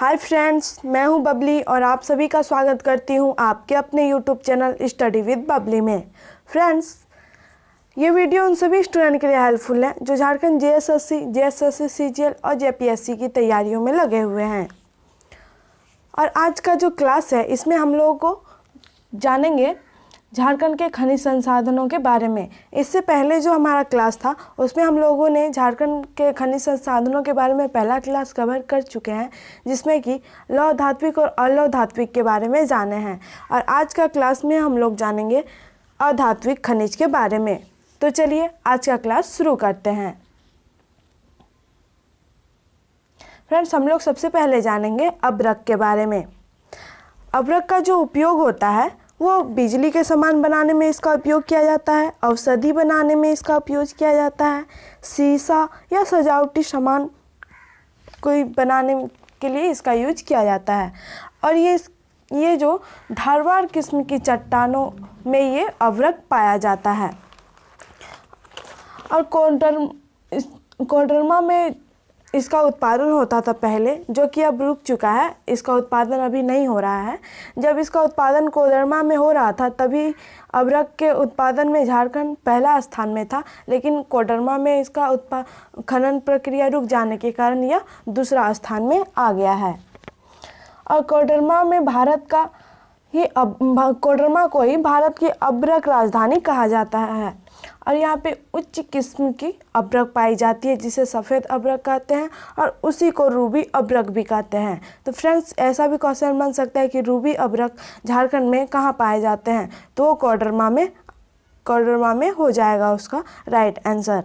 Hi friends, मैं हूं बबली और आप सभी का स्वागत करती हूं आपके अपने YouTube channel study with Babli में। फ्रेंड्स, ये वीडियो उन सभी स्टूडेंट के लिए हेल्पफुल है जो झारखंड जेएसएससी, सीजीएल और जेपीएससी की तैयारियों में लगे हुए हैं। और आज का जो क्लास है इसमें हम लोगों को जानेंगे झारखंड के खनिज संसाधनों के बारे में। इससे पहले जो हमारा क्लास था उसमें हम लोगों ने झारखंड के खनिज संसाधनों के बारे में पहला क्लास कवर कर चुके हैं, जिसमें कि लौह धात्विक और अलौह धात्विक के बारे में जाने हैं। और आज का क्लास में हम लोग जानेंगे अधात्विक खनिज के बारे में। तो चलिए आज का क्लास शुरू करते हैं। फ्रेंड्स, हम लोग सबसे पहले जानेंगे अभ्रक के बारे में। अभ्रक का जो उपयोग होता है वो बिजली के सामान बनाने में इसका उपयोग किया जाता है, औषधि बनाने में इसका उपयोग किया जाता है, शीशा या सजावटी सामान कोई बनाने के लिए इसका यूज किया जाता है। और ये जो धारवाड़ किस्म की चट्टानों में ये अभ्रक पाया जाता है। और कोडरमा में इसका उत्पादन होता था पहले, जो कि अब रुक चुका है। इसका उत्पादन अभी नहीं हो रहा है। जब इसका उत्पादन कोडरमा में हो रहा था तभी अभ्रक के उत्पादन में झारखंड पहला स्थान में था, लेकिन कोडरमा में इसका खनन प्रक्रिया रुक जाने के कारण यह दूसरा स्थान में आ गया है। और कोडरमा को ही भारत की अभ्रक राजधानी कहा जाता है। और यहाँ पे उच्च किस्म की अभ्रक पाई जाती है जिसे सफ़ेद अभ्रक कहते हैं, और उसी को रूबी अभ्रक भी कहते हैं। तो फ्रेंड्स, ऐसा भी क्वेश्चन बन सकता है कि रूबी अभ्रक झारखंड में कहाँ पाए जाते हैं, तो वो कोडरमा में हो जाएगा उसका राइट आंसर।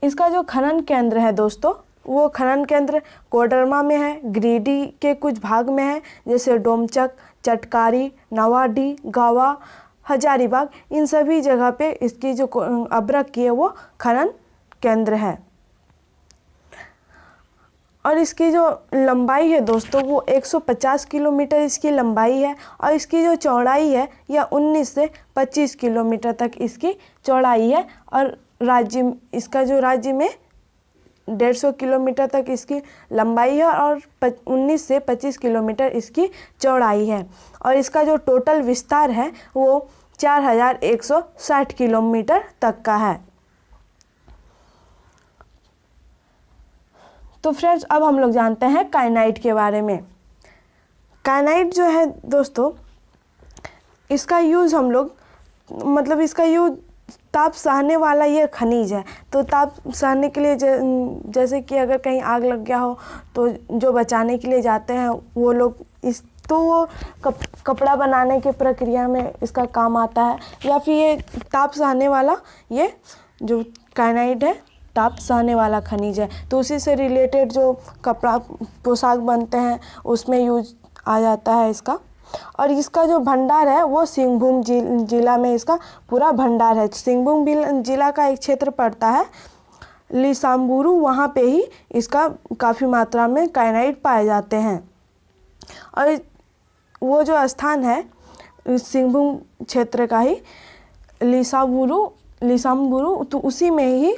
इसका जो खनन केंद्र है दोस्तों, वो खनन केंद्र कोडरमा में है, गिरिडीह के कुछ भाग में है, जैसे डोमचक, चटकारी, नवाडी, गावा, हजारीबाग, इन सभी जगह पे इसकी जो अभ्रक की है वो खनन केंद्र है। और इसकी जो लंबाई है दोस्तों वो 150 किलोमीटर इसकी लंबाई है, और इसकी जो चौड़ाई है यह 19 से 25 किलोमीटर तक इसकी चौड़ाई है। और राज्य में 150 किलोमीटर तक इसकी लंबाई है और 19 से 25 किलोमीटर इसकी चौड़ाई है। और इसका जो टोटल विस्तार है वो 4160 किलोमीटर तक का है। तो फ्रेंड्स, अब हम लोग जानते हैं काइनाइट के बारे में। काइनाइट जो है दोस्तों, इसका यूज़ इसका यूज़ ताप सहने वाला ये खनिज है। तो ताप सहने के लिए जैसे कि अगर कहीं आग लग गया हो तो जो बचाने के लिए जाते हैं वो लोग वो कपड़ा बनाने की प्रक्रिया में इसका काम आता है। या फिर ये ताप सहने वाला, ये जो काइनाइट है ताप सहने वाला खनिज है, तो उसी से रिलेटेड जो पोशाक बनते हैं उसमें यूज आ जाता है इसका। और इसका जो भंडार है वो सिंहभूम जिला में इसका पूरा भंडार है। सिंहभूम जिला का एक क्षेत्र पड़ता है लिसाम्बुरु, वहाँ पे ही इसका काफ़ी मात्रा में काइनाइट पाए जाते हैं। और वो जो स्थान है सिंहभूम क्षेत्र का ही लिसाम्बुरु, तो उसी में ही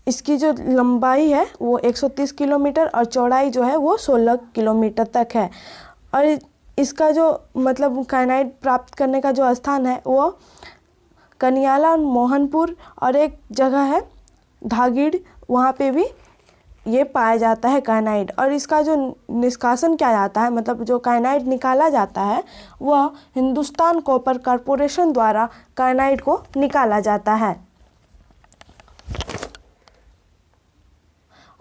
इसकी जो लंबाई है वो 130 किलोमीटर और चौड़ाई जो है वो 16 किलोमीटर तक है। और इसका जो काइनाइट प्राप्त करने का जो स्थान है वो कनियाला, मोहनपुर और एक जगह है धागिड़, वहाँ पे भी ये पाया जाता है काइनाइट। और इसका जो निष्कासन किया जाता है, जो काइनाइट निकाला जाता है, वह हिंदुस्तान कॉपर कॉरपोरेशन द्वारा काइनाइट को निकाला जाता है।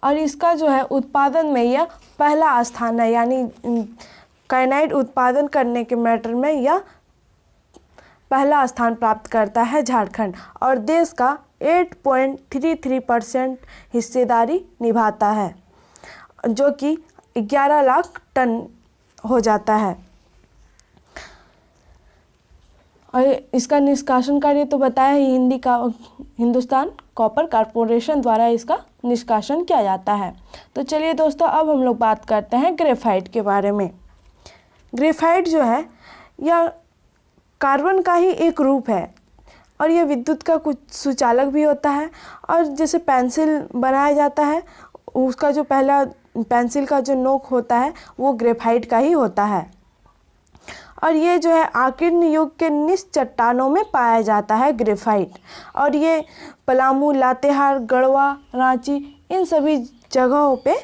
और इसका जो है उत्पादन में यह पहला स्थान है, यानी काइनाइट उत्पादन करने के मैटर में यह पहला स्थान प्राप्त करता है झारखंड, और देश का 8.33% हिस्सेदारी निभाता है, जो कि 11 लाख टन हो जाता है। और इसका निष्कासन कार्य तो बताया ही, हिंदुस्तान कॉपर कॉरपोरेशन द्वारा इसका निष्कासन किया जाता है। तो चलिए दोस्तों, अब हम लोग बात करते हैं ग्रेफाइट के बारे में। ग्रेफाइट जो है यह कार्बन का ही एक रूप है, और ये विद्युत का कुछ सुचालक भी होता है। और जैसे पेंसिल बनाया जाता है, उसका जो पहला पेंसिल का जो नोक होता है वो ग्रेफाइट का ही होता है। और ये जो है आकीर्ण युग के निस चट्टानों में पाया जाता है ग्रेफाइट। और ये पलामू, लातेहार, गढ़वा, रांची, इन सभी जगहों पे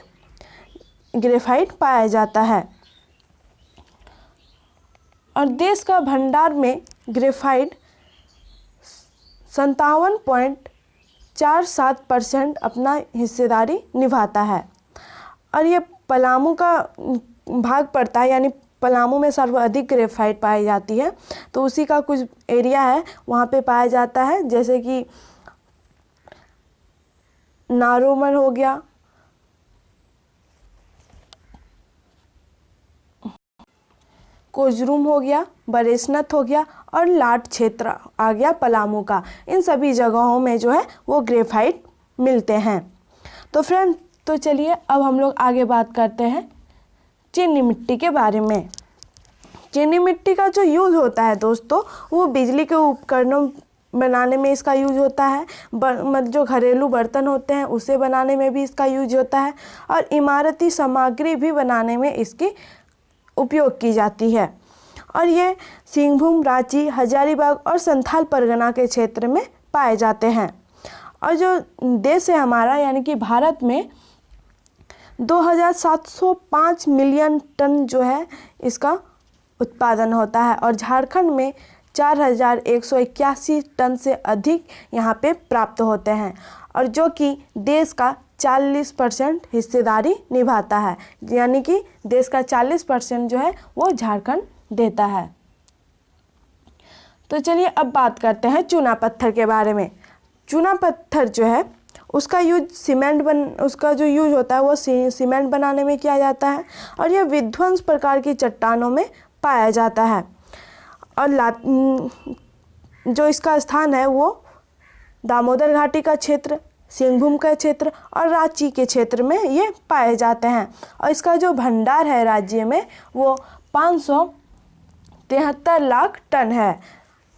ग्रेफाइट पाया जाता है। और देश का भंडार में ग्रेफाइट 57.47% अपना हिस्सेदारी निभाता है। और ये पलामू का भाग पड़ता है, यानी पलामू में सर्वाधिक ग्रेफाइट पाई जाती है, तो उसी का कुछ एरिया है वहाँ पे पाया जाता है, जैसे कि नारोमल हो गया, कोजरूम हो गया, बरेसनथ हो गया और लाट क्षेत्र आ गया पलामू का। इन सभी जगहों में जो है वो ग्रेफाइट मिलते हैं। तो फ्रेंड, तो चलिए अब हम लोग आगे बात करते हैं चीनी मिट्टी के बारे में। चीनी मिट्टी का जो यूज़ होता है दोस्तों, वो बिजली के उपकरणों बनाने में इसका यूज होता है। मतलब जो घरेलू बर्तन होते हैं उसे बनाने में भी इसका यूज होता है। और इमारती सामग्री भी बनाने में इसकी उपयोग की जाती है। और ये सिंहभूम, रांची, हजारीबाग और संथाल परगना के क्षेत्र में पाए जाते हैं। और जो देश है हमारा, यानी कि भारत में 2705 मिलियन टन जो है इसका उत्पादन होता है। और झारखंड में 4181 टन से अधिक यहाँ पे प्राप्त होते हैं, और जो कि देश का 40% हिस्सेदारी निभाता है, यानी कि देश का 40% जो है वो झारखंड देता है। तो चलिए अब बात करते हैं चूना पत्थर के बारे में। चूना पत्थर जो है उसका यूज उसका जो यूज होता है वो सीमेंट बनाने में किया जाता है। और यह विध्वंस प्रकार की चट्टानों में पाया जाता है। और जो इसका स्थान है वो दामोदर घाटी का क्षेत्र, सिंहभूम का क्षेत्र और रांची के क्षेत्र में ये पाए जाते हैं। और इसका जो भंडार है राज्य में वो 573 लाख टन है।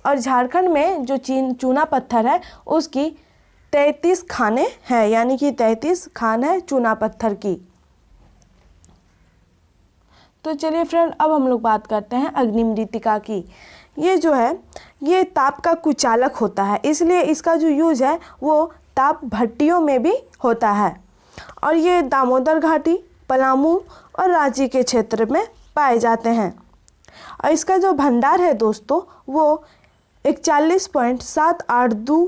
और झारखंड में जो चूना पत्थर है उसकी 33 खानें हैं, यानी कि 33 खान है चूना पत्थर की। तो चलिए फ्रेंड, अब हम लोग बात करते हैं अग्निमृतिका की। ये जो है ये ताप का कुचालक होता है, इसलिए इसका जो यूज है वो ताप भट्टियों में भी होता है। और ये दामोदर घाटी, पलामू और रांची के क्षेत्र में पाए जाते हैं। और इसका जो भंडार है दोस्तों वो 41.782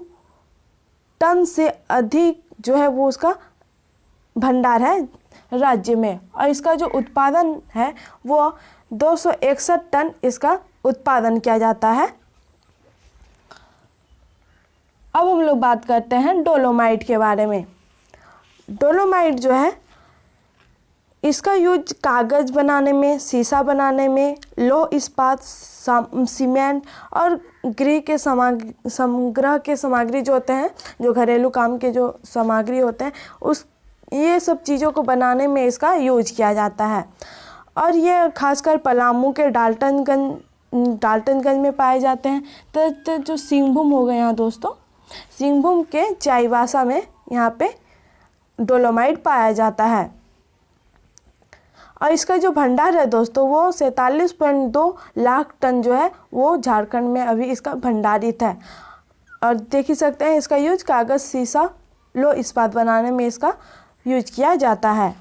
टन से अधिक जो है वो उसका भंडार है राज्य में। और इसका जो उत्पादन है वो 261 टन इसका उत्पादन किया जाता है। अब हम लोग बात करते हैं डोलोमाइट के बारे में। डोलोमाइट जो है इसका यूज कागज़ बनाने में, शीशा बनाने में, लौह इस्पात, सीमेंट और गृह के संग्रह के सामग्री जो होते हैं, जो घरेलू काम के जो सामग्री होते हैं, ये सब चीज़ों को बनाने में इसका यूज किया जाता है। और ये खासकर पलामू के डाल्टनगंज में पाए जाते हैं। तो जो सिंहभूम हो गए यहाँ दोस्तों, सिंहभूम के चाईबासा में यहाँ पे डोलोमाइट पाया जाता है। और इसका जो भंडार है दोस्तों वो 47.2 लाख टन जो है वो झारखंड में अभी इसका भंडारित है। और देख ही सकते हैं इसका यूज कागज़, शीशा, लौह इस्पात बनाने में इसका यूज किया जाता है।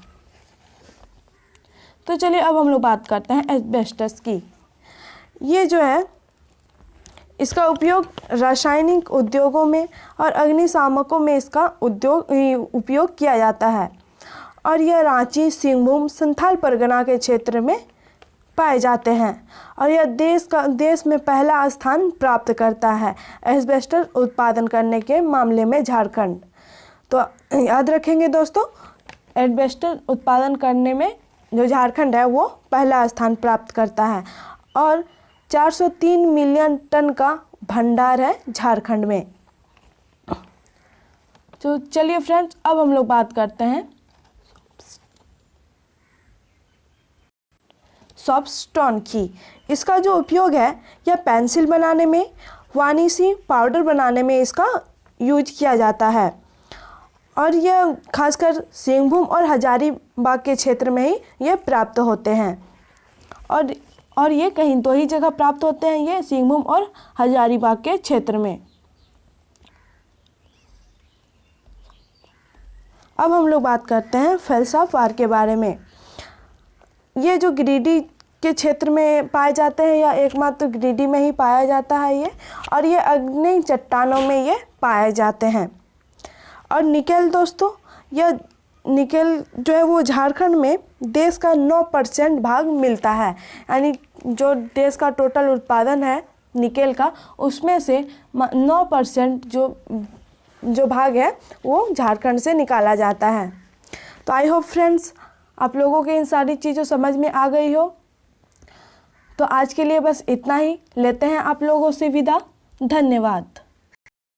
तो चलिए अब हम लोग बात करते हैं एस्बेस्टस की। ये जो है इसका उपयोग रासायनिक उद्योगों में और अग्निशामकों में इसका उपयोग किया जाता है। और यह रांची, सिंहभूम, संथाल परगना के क्षेत्र में पाए जाते हैं। और यह देश में पहला स्थान प्राप्त करता है एस्बेस्टस उत्पादन करने के मामले में झारखंड। तो याद रखेंगे दोस्तों, एस्बेस्टस उत्पादन करने में जो झारखंड है वो पहला स्थान प्राप्त करता है। और 403 मिलियन टन का भंडार है झारखंड में। तो चलिए फ्रेंड्स, अब हम लोग बात करते हैं सॉफ्टस्टोन की। इसका जो उपयोग है यह पेंसिल बनाने में, वानिसी पाउडर बनाने में इसका यूज किया जाता है और यह खासकर सिंहभूम और हजारीबाग के क्षेत्र में ही ये प्राप्त होते हैं और ये कहीं दो ही जगह प्राप्त होते हैं, ये सिंहभूम और हजारीबाग के क्षेत्र में। अब हम लोग बात करते हैं फलसाफवार के बारे में। ये जो गिरिडीह के क्षेत्र में पाए जाते हैं या एकमात्र गिरिडीह में ही पाया जाता है ये, और ये अग्नि चट्टानों में ये पाए जाते हैं। और निकेल दोस्तों, यह निकेल जो है वो झारखंड में देश का 9% भाग मिलता है, यानी जो देश का टोटल उत्पादन है निकेल का, उसमें से 9% जो भाग है वो झारखंड से निकाला जाता है। तो आई होप फ्रेंड्स आप लोगों के इन सारी चीज़ों समझ में आ गई हो। तो आज के लिए बस इतना ही, लेते हैं आप लोगों से विदा। धन्यवाद।